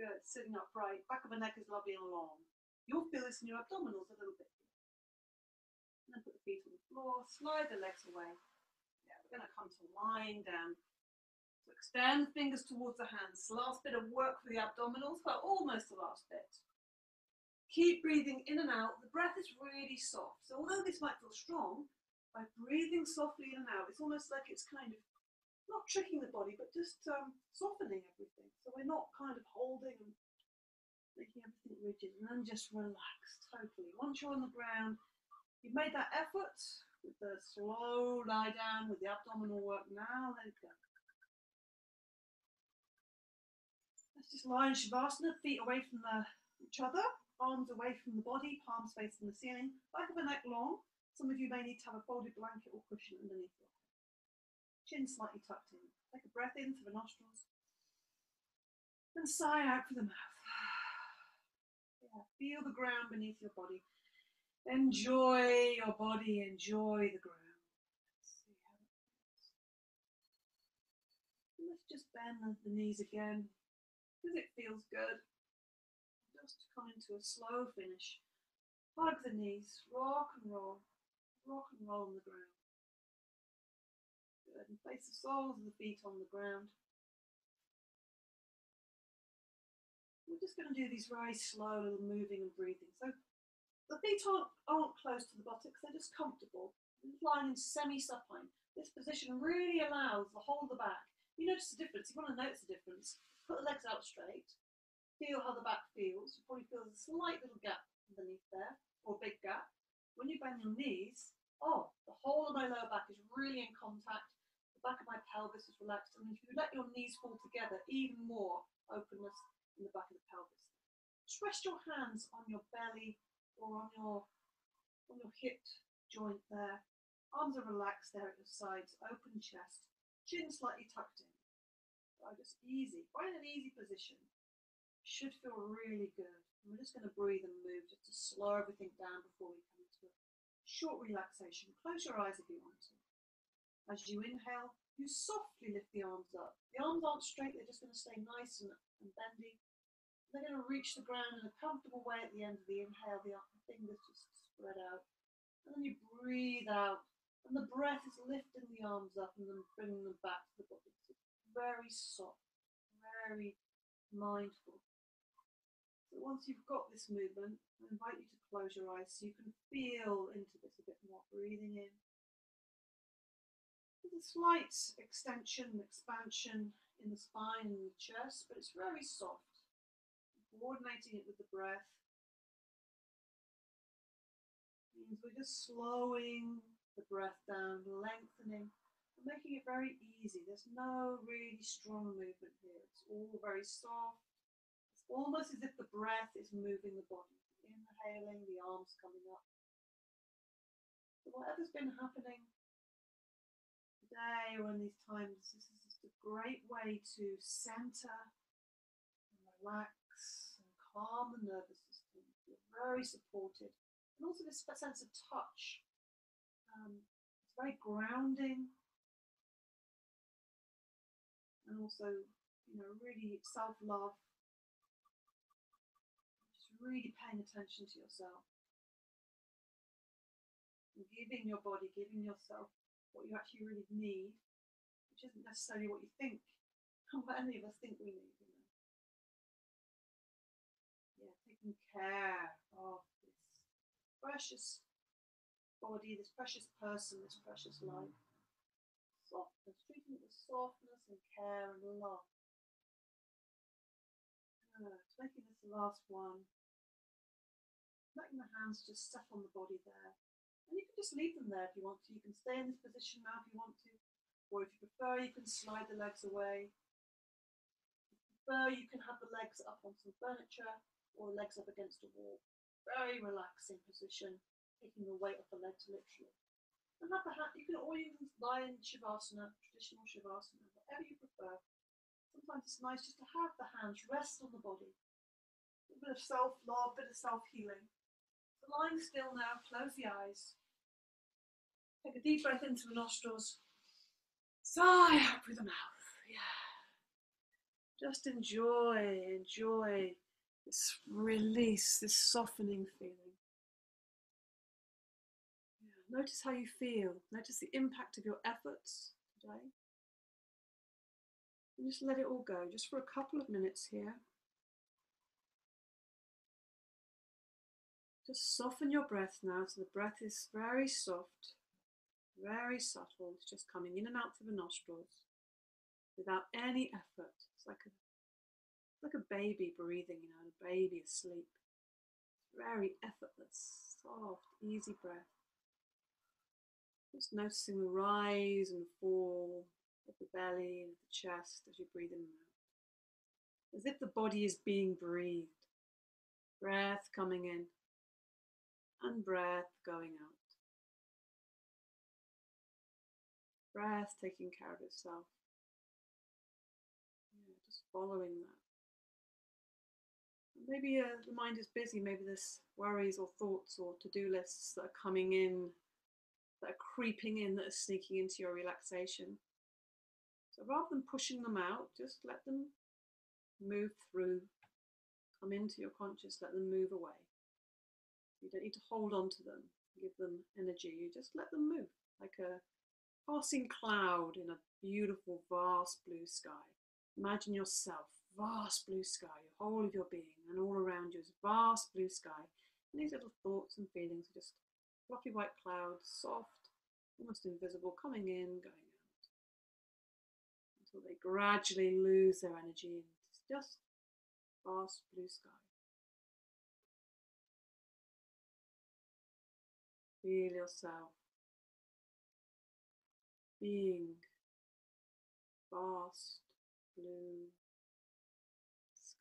Good, sitting upright. Back of the neck is lovely and long. You'll feel this in your abdominals a little bit. And then put the feet on the floor, slide the legs away. Yeah, we're going to come to lying down. So extend the fingers towards the hands. Last bit of work for the abdominals, well, almost the last bit. Keep breathing in and out. The breath is really soft. So although this might feel strong, by breathing softly in and out, it's almost like it's kind of not tricking the body, but just softening everything. So we're not kind of holding and making everything rigid, and then just relax totally. Once you're on the ground, you've made that effort with the slow lie down, with the abdominal work. Now let it go. Let's just lie in Shavasana, feet away from each other, arms away from the body, palms facing the ceiling, back of the neck long. Some of you may need to have a folded blanket or cushion underneath your head. Chin slightly tucked in. Take a breath in through the nostrils and sigh out through the mouth. Yeah, feel the ground beneath your body. Enjoy your body, enjoy the ground. Let's see how it feels. Let's just bend the knees again. Because it feels good. Just come into a slow finish. Hug the knees, rock and roll on the ground. Good, and place the soles of the feet on the ground. We're just going to do these very slow little moving and breathing. So the feet aren't close to the buttocks, they're just comfortable. Lying in semi-supine. This position really allows the whole of the back. You notice the difference, you want to notice the difference. Put the legs out straight. Feel how the back feels. You probably feel a slight little gap underneath there, or a big gap. When you bend your knees, the whole of my lower back is really in contact. The The back of my pelvis is relaxed, and if you let your knees fall together, even more openness in the back of the pelvis. Just rest your hands on your belly or on your hip joint there. Arms are relaxed there at your sides, open chest, chin slightly tucked in. So just easy, find an easy position. Should feel really good. And we're just going to breathe and move just to slow everything down before we come into a short relaxation. Close your eyes if you want to. As you inhale, you softly lift the arms up. The arms aren't straight, they're just going to stay nice and bendy. They're going to reach the ground in a comfortable way at the end of the inhale. The fingers just spread out. And then you breathe out. And the breath is lifting the arms up and then bringing them back to the body. So very soft, very mindful. So once you've got this movement, I invite you to close your eyes so you can feel into this a bit more. Breathing in. There's a slight extension, expansion in the spine and the chest, but it's very soft. Coordinating it with the breath means we're just slowing the breath down, lengthening, and making it very easy. There's no really strong movement here. It's all very soft. It's almost as if the breath is moving the body. Inhaling, the arms coming up. So whatever's been happening today or in these times, this is just a great way to center and relax and calm the nervous system. You're very supported. And also this sense of touch. It's very grounding. And also, really self-love. Just really paying attention to yourself. And giving your body, giving yourself what you actually really need, which isn't necessarily what you think, what any of us think we need. Yeah, taking care of this precious body, this precious person, this precious life. Softness, treating it with softness and care and love. Taking this last one, letting the hands just set on the body there. And you can just leave them there if you want to. You can stay in this position now if you want to. Or if you prefer, you can slide the legs away. If you prefer, you can have the legs up on some furniture or legs up against a wall. Very relaxing position, taking the weight off the legs literally. And have the hand, you can lie in Shavasana, traditional Shavasana, whatever you prefer. Sometimes it's nice just to have the hands rest on the body. A bit of self-love, a bit of self-healing. So lying still now, close the eyes. Take a deep breath into the nostrils. Sigh out through the mouth. Yeah. Just enjoy this release, this softening feeling. Yeah. Notice how you feel. Notice the impact of your efforts today. And just let it all go, just for a couple of minutes here. Just soften your breath now, so the breath is very soft, very subtle. It's just coming in and out through the nostrils without any effort. It's like a baby breathing, a baby asleep. Very effortless, soft, easy breath. Just noticing the rise and fall of the belly and the chest as you breathe in and out. As if the body is being breathed. Breath coming in and breath going out. Breath taking care of itself. Yeah, just following that. Maybe the mind is busy, maybe there's worries or thoughts or to-do lists that are coming in, that are creeping in, that are sneaking into your relaxation. So rather than pushing them out, just let them move through, come into your conscious, let them move away. You don't need to hold on to them, give them energy, you just let them move, like a passing cloud in a beautiful, vast blue sky. Imagine yourself, vast blue sky, your whole of your being, and all around you is vast blue sky. And these little thoughts and feelings are just fluffy white clouds, soft, almost invisible, coming in, going out. Until they gradually lose their energy and it's just vast blue sky. Feel yourself being vast blue sky.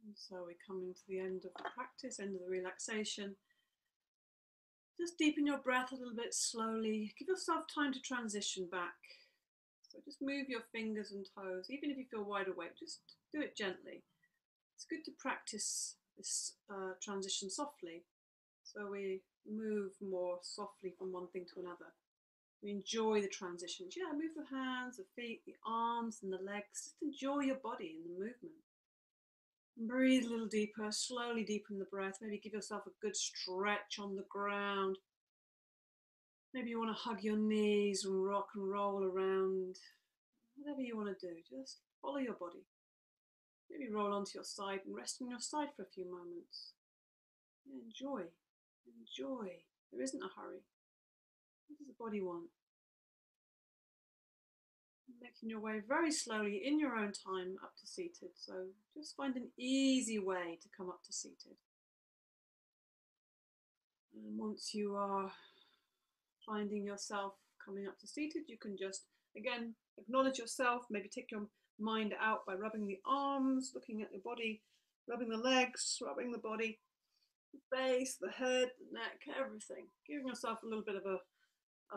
And so we're coming to the end of the practice, end of the relaxation. Just deepen your breath a little bit slowly. Give yourself time to transition back. So just move your fingers and toes, even if you feel wide awake, just do it gently. It's good to practice this transition softly. So we move more softly from one thing to another. We enjoy the transitions. Yeah, move the hands, the feet, the arms and the legs. Just enjoy your body and the movement. Breathe a little deeper, slowly deepen the breath. Maybe give yourself a good stretch on the ground. Maybe you want to hug your knees and rock and roll around. Whatever you want to do, just follow your body. Maybe roll onto your side and rest on your side for a few moments. Enjoy, enjoy. There isn't a hurry. What does the body want? Making your way very slowly in your own time up to seated. So just find an easy way to come up to seated. And once you are finding yourself coming up to seated, you can just, again, acknowledge yourself, maybe take your mind out by rubbing the arms, looking at your body, rubbing the legs, rubbing the body, the face, the head, the neck, everything. Giving yourself a little bit of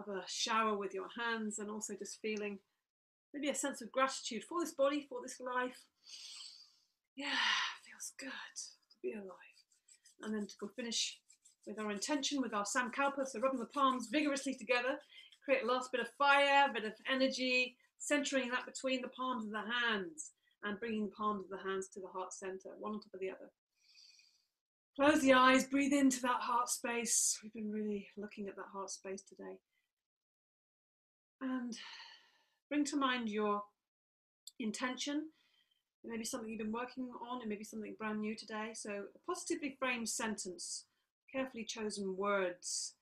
a shower with your hands, and also just feeling maybe a sense of gratitude for this body, for this life. Yeah, feels good to be alive. And then to go finish with our intention, with our Sankalpa, so rubbing the palms vigorously together, create a last bit of fire, a bit of energy, centering that between the palms of the hands and bringing the palms of the hands to the heart center, one on top of the other. Close the eyes, breathe into that heart space. We've been really looking at that heart space today. And bring to mind your intention. It may be something you've been working on, it may be something brand new today. So a positively framed sentence, carefully chosen words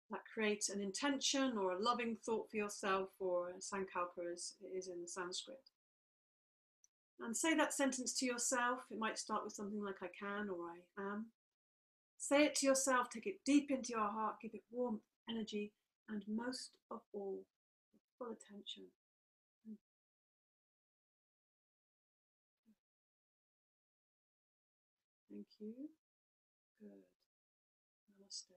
that create an intention or a loving thought for yourself, or Sankalpa as it is in the Sanskrit. And say that sentence to yourself. It might start with something like I can or I am. Say it to yourself, take it deep into your heart, give it warmth, energy, and most of all, full attention. Thank you. Good. Namaste.